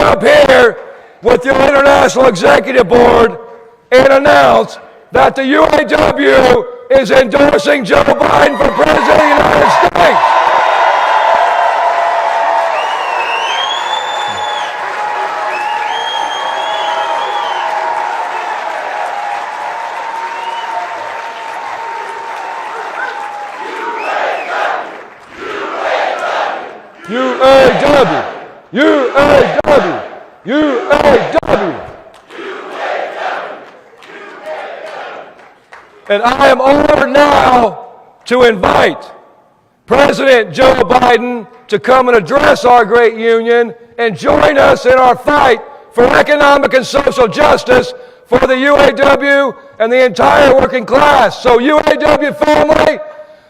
up here with your International Executive Board and announce that the UAW is endorsing Joe Biden for President of the United States. UAW, UAW, UAW. And I am honored now to invite President Joe Biden to come and address our great union and join us in our fight for economic and social justice for the UAW and the entire working class. So UAW family,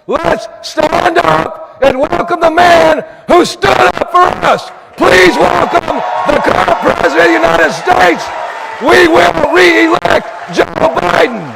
let's stand up and welcome the man who stood up for us. Please welcome the current President of the United States. We will re-elect Joe Biden.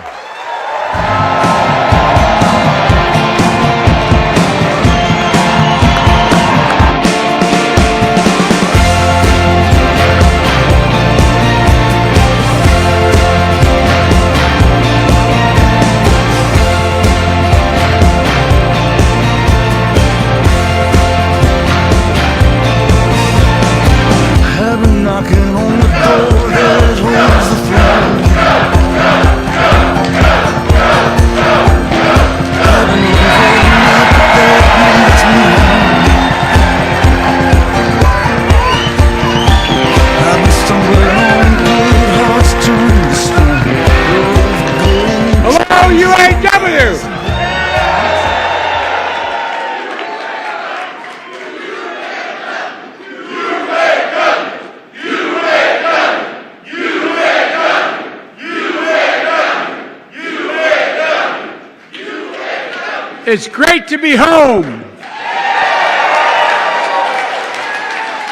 It's great to be home.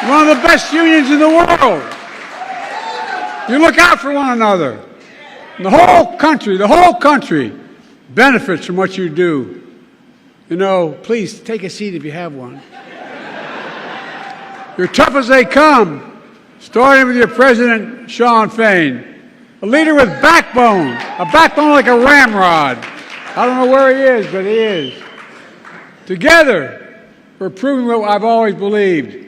One of the best unions in the world. You look out for one another. And the whole country benefits from what you do. You know, please take a seat if you have one. You're tough as they come, starting with your president, Sean Fain. A leader with backbone, a backbone like a ramrod. I don't know where he is, but he is. Together, we're proving what I've always believed.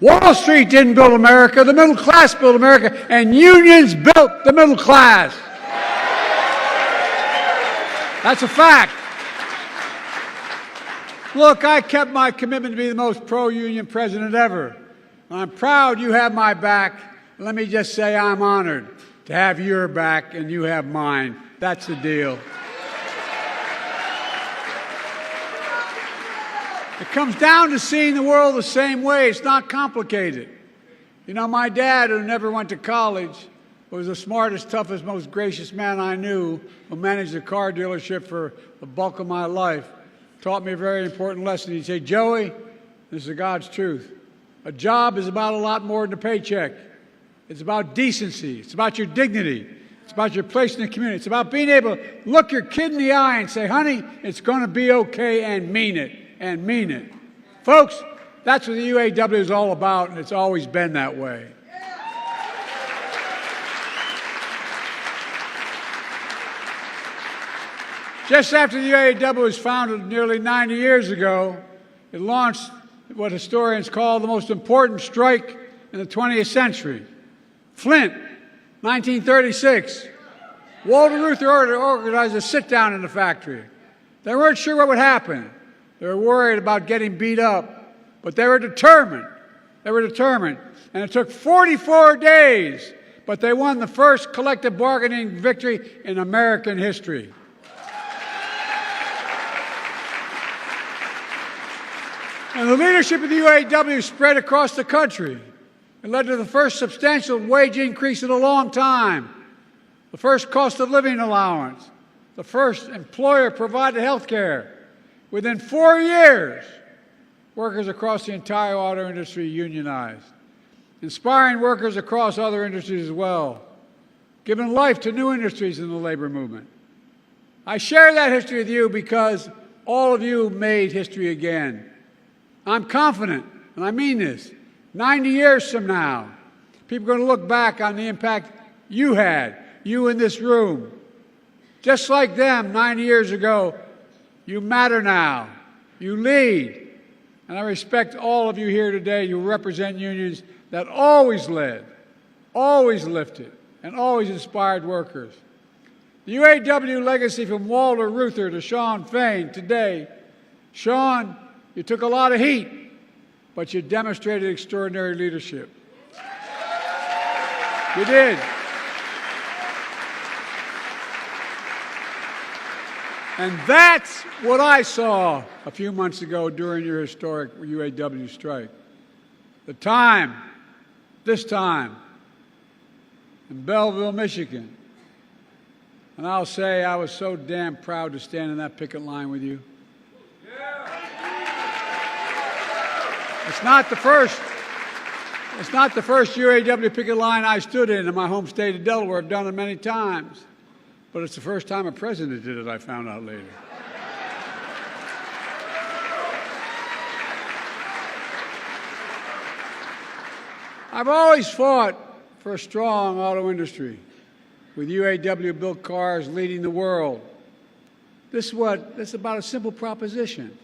Wall Street didn't build America, the middle class built America, and unions built the middle class. That's a fact. Look, I kept my commitment to be the most pro-union president ever. I'm proud you have my back. Let me just say I'm honored to have your back and you have mine. That's the deal. It comes down to seeing the world the same way. It's not complicated. You know, my dad, who never went to college, was the smartest, toughest, most gracious man I knew, who managed a car dealership for the bulk of my life, taught me a very important lesson. He'd say, Joey, this is God's truth. A job is about a lot more than a paycheck. It's about decency. It's about your dignity. It's about your place in the community. It's about being able to look your kid in the eye and say, honey, it's going to be okay, and mean it. And mean it. Folks, that's what the UAW is all about, and it's always been that way. Just after the UAW was founded nearly 90 years ago, it launched what historians call the most important strike in the 20th century. Flint, 1936. Walter Reuther organized a sit-down in the factory. They weren't sure what would happen. They were worried about getting beat up, but they were determined. They were determined. And it took 44 days, but they won the first collective bargaining victory in American history. And the leadership of the UAW spread across the country. It led to the first substantial wage increase in a long time, the first cost of living allowance, the first employer-provided health care. Within 4 years, workers across the entire auto industry unionized, inspiring workers across other industries as well, giving life to new industries in the labor movement. I share that history with you because all of you made history again. I'm confident, and I mean this, 90 years from now, People are going to look back on the impact you had, you in this room. Just like them 90 years ago, you matter now. You lead. And I respect all of you here today. You represent unions that always led, always lifted, and always inspired workers. The UAW legacy from Walter Reuther to Shawn Fain today. Shawn, you took a lot of heat, but you demonstrated extraordinary leadership. You did. And that's what I saw a few months ago during your historic UAW strike. The time, this time, in Belleville, Michigan. And I'll say I was so damn proud to stand in that picket line with you. It's not the first UAW picket line I stood in my home state of Delaware. I've done it many times. But it's the first time a president did it, I found out later. I've always fought for a strong auto industry, with UAW-built cars leading the world. This is about a simple proposition.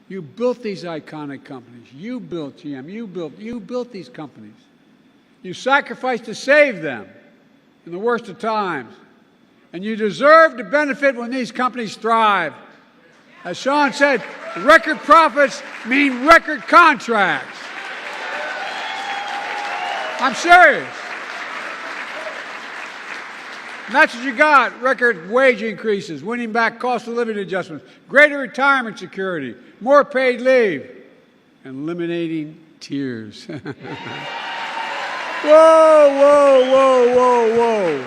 You built these iconic companies. You built GM. You built these companies. You sacrificed to save them in the worst of times. And you deserve to benefit when these companies thrive. As Shawn said, record profits mean record contracts. I'm serious. And that's what you got. Record wage increases, winning back cost of living adjustments, greater retirement security, more paid leave, and eliminating tears. Whoa, whoa, whoa, whoa, whoa.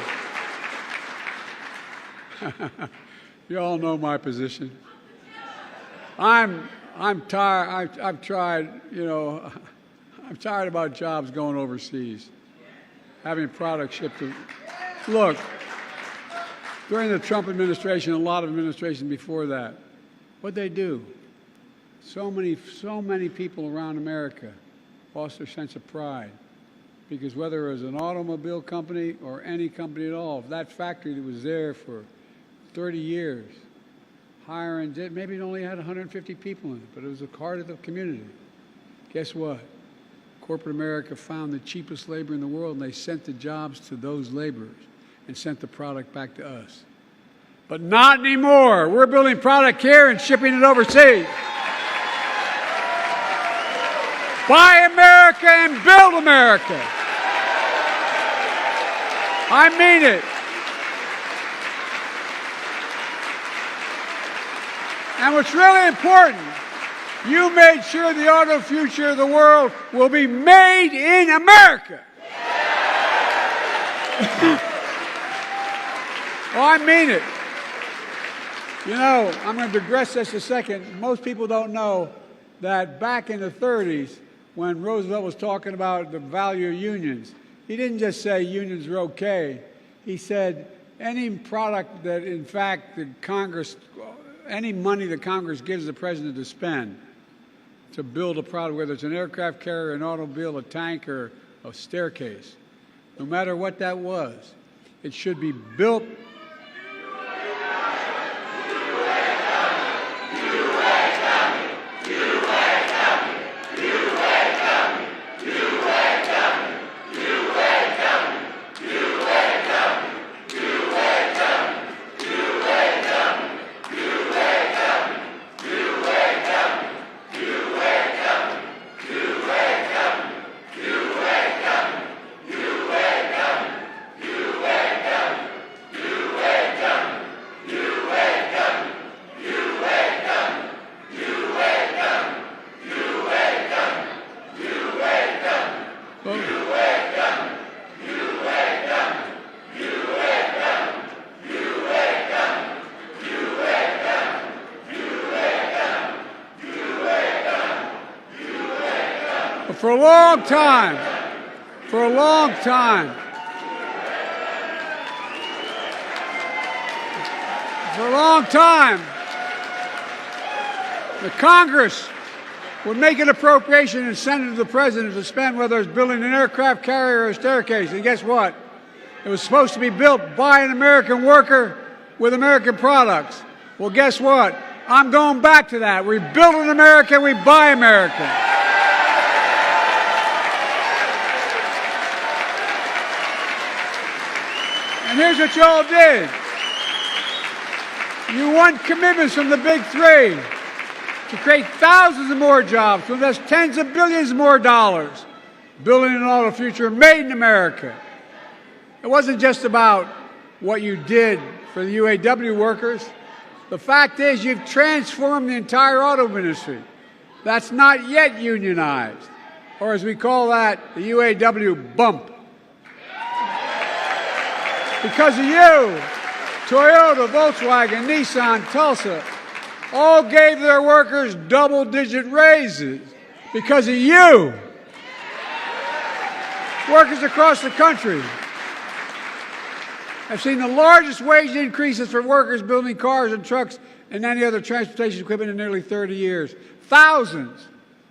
You all know my position. I'm tired. I've tried, I'm tired about jobs going overseas, having products shipped to. Look, during the Trump administration, a lot of administrations before that, what'd they do? So many people around America lost their sense of pride. Because whether it was an automobile company or any company at all, that factory that was there for 30 years, hiring, maybe it only had 150 people in it, but it was a heart of the community. Guess what? Corporate America found the cheapest labor in the world, and they sent the jobs to those laborers and sent the product back to us. But not anymore. We're building product here and shipping it overseas. Buy America and build America. I mean it. And what's really important, you made sure the auto future of the world will be made in America. Oh, I mean it. I'm going to digress just a second. Most people don't know that back in the 30s, when Roosevelt was talking about the value of unions, he didn't just say unions are okay. He said any product that, in fact, any money that Congress gives the president to spend to build a product, whether it's an aircraft carrier, an automobile, a tank, or a staircase, no matter what that was, it should be built. For a long time, the Congress would make an appropriation and send it to the president to spend, whether it's building an aircraft carrier or a staircase. And guess what? It was supposed to be built by an American worker with American products. Well, guess what? I'm going back to that. We build in America, we buy American. And here's what you all did. You won commitments from the big three to create thousands of more jobs, to invest tens of billions more dollars, building an auto future made in America. It wasn't just about what you did for the UAW workers. The fact is you've transformed the entire auto industry. That's not yet unionized, or as we call that, the UAW bump. Because of you, Toyota, Volkswagen, Nissan, Tulsa all gave their workers double-digit raises. Because of you. Workers across the country have seen the largest wage increases for workers building cars and trucks and any other transportation equipment in nearly 30 years. Thousands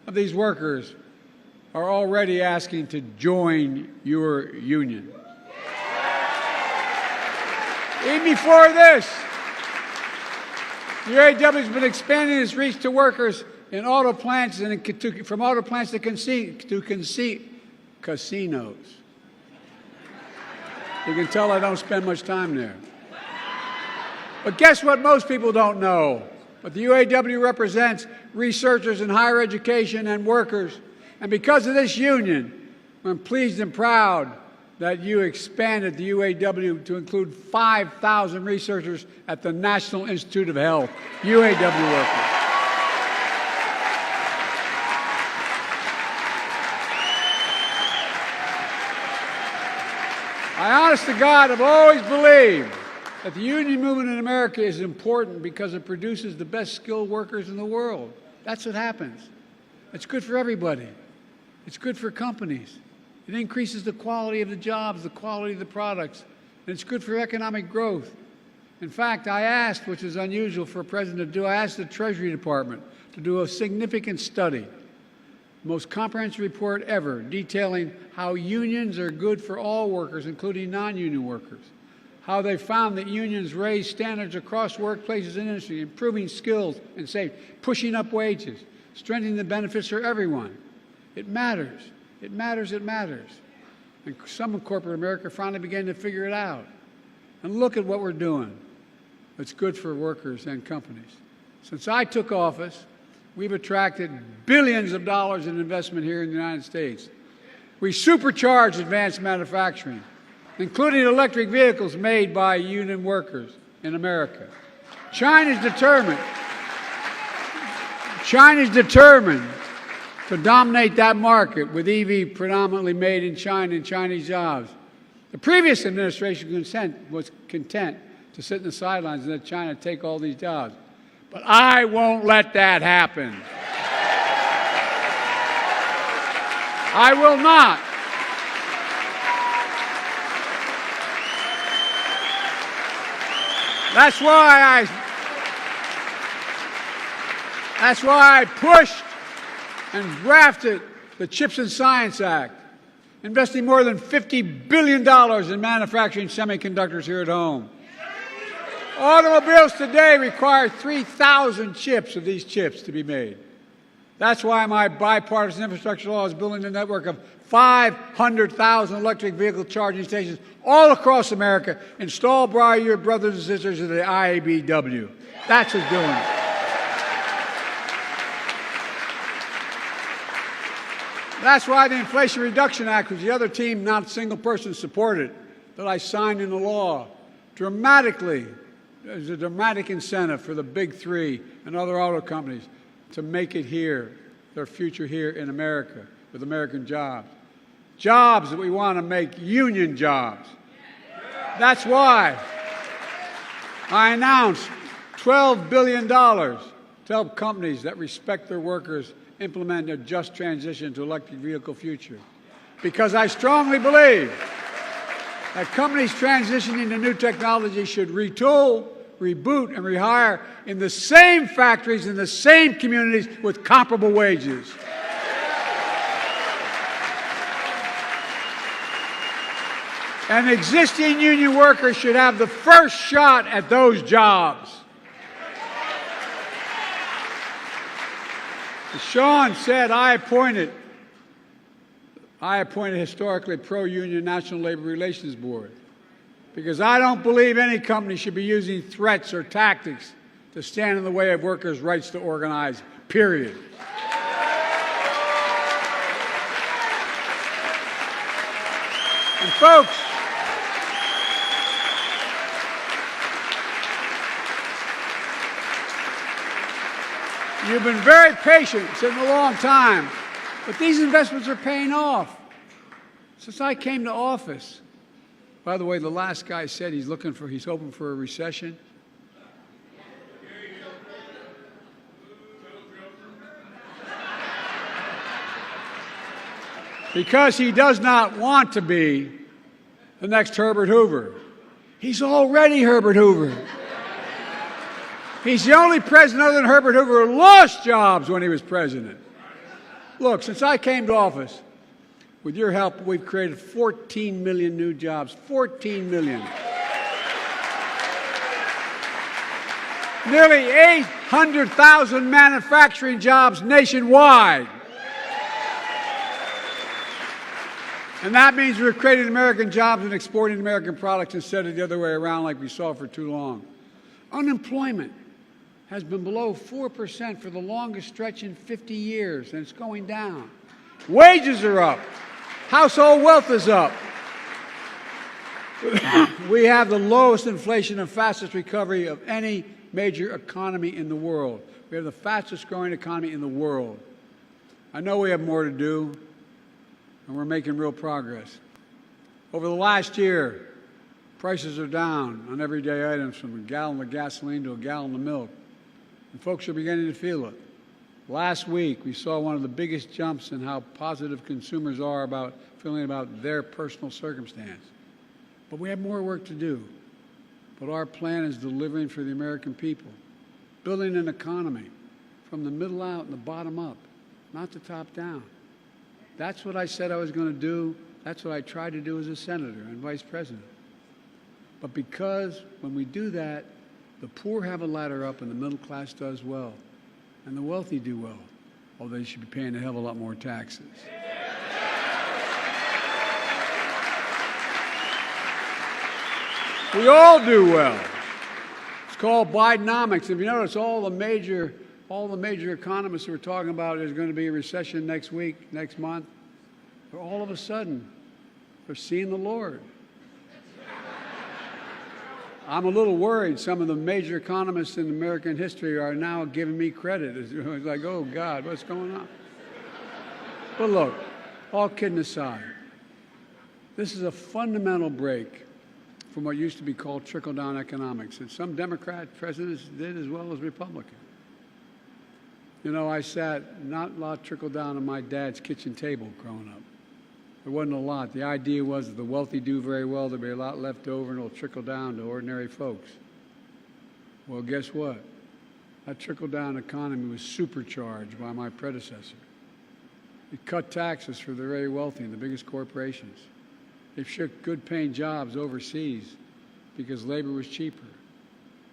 of these workers are already asking to join your union. Even before this, the UAW has been expanding its reach to workers in auto plants and from auto plants to casinos. You can tell I don't spend much time there. But guess what most people don't know? But the UAW represents researchers in higher education and workers. And because of this union, I'm pleased and proud that you expanded the UAW to include 5,000 researchers at the National Institute of Health, UAW workers. I, honest to God, have always believed that the union movement in America is important because it produces the best skilled workers in the world. That's what happens. It's good for everybody. It's good for companies. It increases the quality of the jobs, the quality of the products, and it's good for economic growth. In fact, I asked, which is unusual for a president to do, I asked the Treasury Department to do a significant study, the most comprehensive report ever, detailing how unions are good for all workers, including non-union workers, how they found that unions raise standards across workplaces and industry, improving skills and safety, pushing up wages, strengthening the benefits for everyone. It matters. It matters, it matters. And some in corporate America finally began to figure it out. And look at what we're doing. It's good for workers and companies. Since I took office, we've attracted billions of dollars in investment here in the United States. We supercharged advanced manufacturing, including electric vehicles made by union workers in America. China's determined to dominate that market with EV predominantly made in China and Chinese jobs. The previous administration was content to sit in the sidelines and let China take all these jobs. But I won't let that happen. I will not. That's why I pushed and drafted the CHIPS and Science Act, investing more than $50 billion in manufacturing semiconductors here at home. Automobiles today require 3,000 chips of these chips to be made. That's why my bipartisan infrastructure law is building a network of 500,000 electric vehicle charging stations all across America, installed by your brothers and sisters of the IABW. That's what's doing it. That's why the Inflation Reduction Act, which the other team, not a single person, supported, that I signed into law, dramatically, there's a dramatic incentive for the big three and other auto companies to make it here, their future here in America, with American jobs. Jobs that we want to make union jobs. That's why I announced $12 billion to help companies that respect their workers implement a just transition to electric vehicle future. Because I strongly believe that companies transitioning to new technology should retool, reboot, and rehire in the same factories, in the same communities with comparable wages. And existing union workers should have the first shot at those jobs. As Sean said, I appointed a historically pro-union National Labor Relations Board because I don't believe any company should be using threats or tactics to stand in the way of workers' rights to organize, period. And folks, you've been very patient, it's taken a long time, but these investments are paying off. Since I came to office, by the way, the last guy said he's hoping for a recession. Because he does not want to be the next Herbert Hoover. He's already Herbert Hoover. He's the only president other than Herbert Hoover who lost jobs when he was president. Look, since I came to office, with your help, we've created 14 million new jobs. 14 million. Nearly 800,000 manufacturing jobs nationwide. And that means we're creating American jobs and exporting American products instead of the other way around like we saw for too long. Unemployment has been below 4% for the longest stretch in 50 years, and it's going down. Wages are up. Household wealth is up. We have the lowest inflation and fastest recovery of any major economy in the world. We have the fastest growing economy in the world. I know we have more to do, and we're making real progress. Over the last year, prices are down on everyday items from a gallon of gasoline to a gallon of milk. And folks are beginning to feel it. Last week, we saw one of the biggest jumps in how positive consumers are about feeling about their personal circumstance. But we have more work to do. But our plan is delivering for the American people, building an economy from the middle out and the bottom up, not the top down. That's what I said I was going to do. That's what I tried to do as a senator and vice president. But because when we do that, the poor have a ladder up and the middle class does well. And the wealthy do well, although they should be paying a hell of a lot more taxes. We all do well. It's called Bidenomics. If you notice, all the major economists who are talking about there's going to be a recession next week, next month, all of a sudden, they're seeing the Lord. I'm a little worried some of the major economists in American history are now giving me credit. It's like, oh, God, what's going on? But look, all kidding aside, this is a fundamental break from what used to be called trickle-down economics, and some Democrat presidents did as well as Republican. You know, I sat not a lot trickled down on my dad's kitchen table growing up. There wasn't a lot. The idea was that the wealthy do very well, there'll be a lot left over, and it'll trickle down to ordinary folks. Well, guess what? That trickle-down economy was supercharged by my predecessor. It cut taxes for the very wealthy and the biggest corporations. It shipped good-paying jobs overseas because labor was cheaper.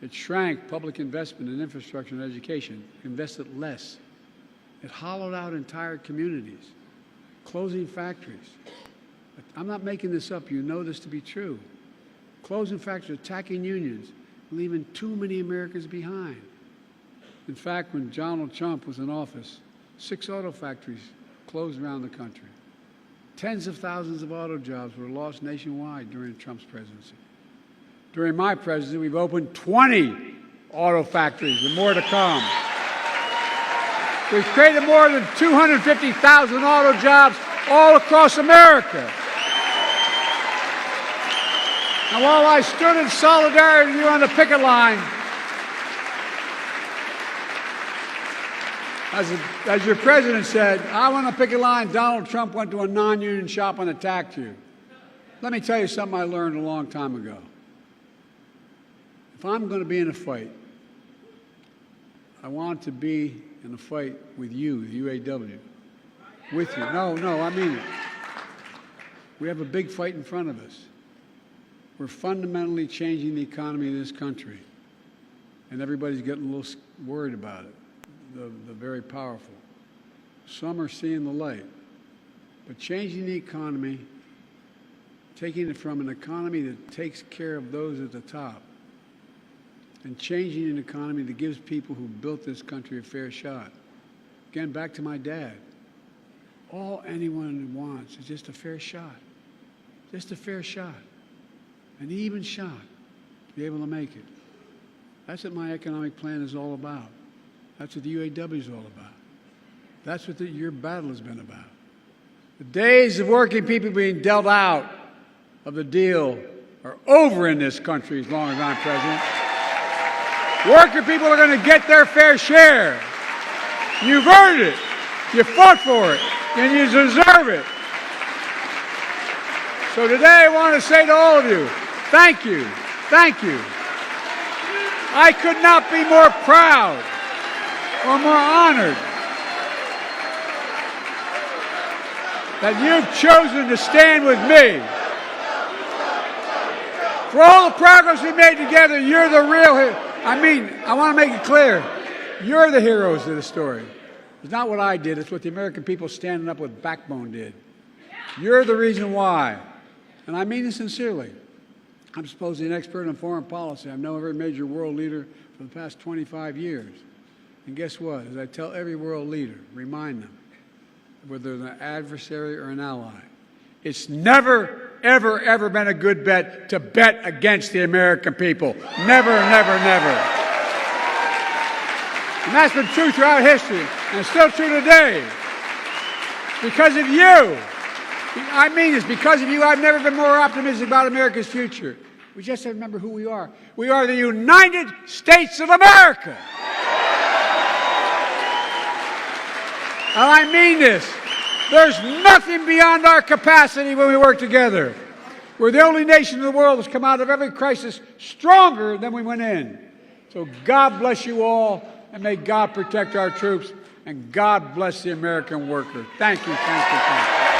It shrank public investment in infrastructure and education, invested less. It hollowed out entire communities, closing factories. I'm not making this up. You know this to be true. Closing factories, attacking unions, leaving too many Americans behind. In fact, when Donald Trump was in office, 6 auto factories closed around the country. Tens of thousands of auto jobs were lost nationwide during Trump's presidency. During my presidency, we've opened 20 auto factories and more to come. We've created more than 250,000 auto jobs all across America. And while I stood in solidarity with you on the picket line, as your president said, I went on the picket line, Donald Trump went to a non-union shop and attacked you. Let me tell you something I learned a long time ago. If if I'm going to be in a fight, I want to be in a fight with you, the UAW. With you. No, I mean it. We have a big fight in front of us. We're fundamentally changing the economy of this country. And everybody's getting a little worried about it, the very powerful. Some are seeing the light. But changing the economy, taking it from an economy that takes care of those at the top, and changing an economy that gives people who built this country a fair shot. Again, back to my dad. All anyone wants is just a fair shot. Just a fair shot. An even shot to be able to make it. That's what my economic plan is all about. That's what the UAW is all about. That's what your battle has been about. The days of working people being dealt out of the deal are over in this country as long as I'm president. Working people are going to get their fair share. You've earned it. You fought for it. And you deserve it. So today I want to say to all of you, thank you. Thank you. I could not be more proud or more honored that you've chosen to stand with me. For all the progress we made together, you're the real hero. I want to make it clear, you're the heroes of the story. It's not what I did, it's what the American people standing up with backbone did. You're the reason why. And I mean this sincerely. I'm supposedly an expert on foreign policy. I've known every major world leader for the past 25 years. And guess what? As I tell every world leader, remind them, whether they're an adversary or an ally, it's never, ever, ever been a good bet to bet against the American people. Never, never, never. And that's been true throughout history, and it's still true today. Because of you. I mean this, because of you, I've never been more optimistic about America's future. We just have to remember who we are. We are the United States of America. And I mean this. There's nothing beyond our capacity when we work together. We're the only nation in the world that's come out of every crisis stronger than we went in. So God bless you all, and may God protect our troops, and God bless the American worker. Thank you, thank you, thank you.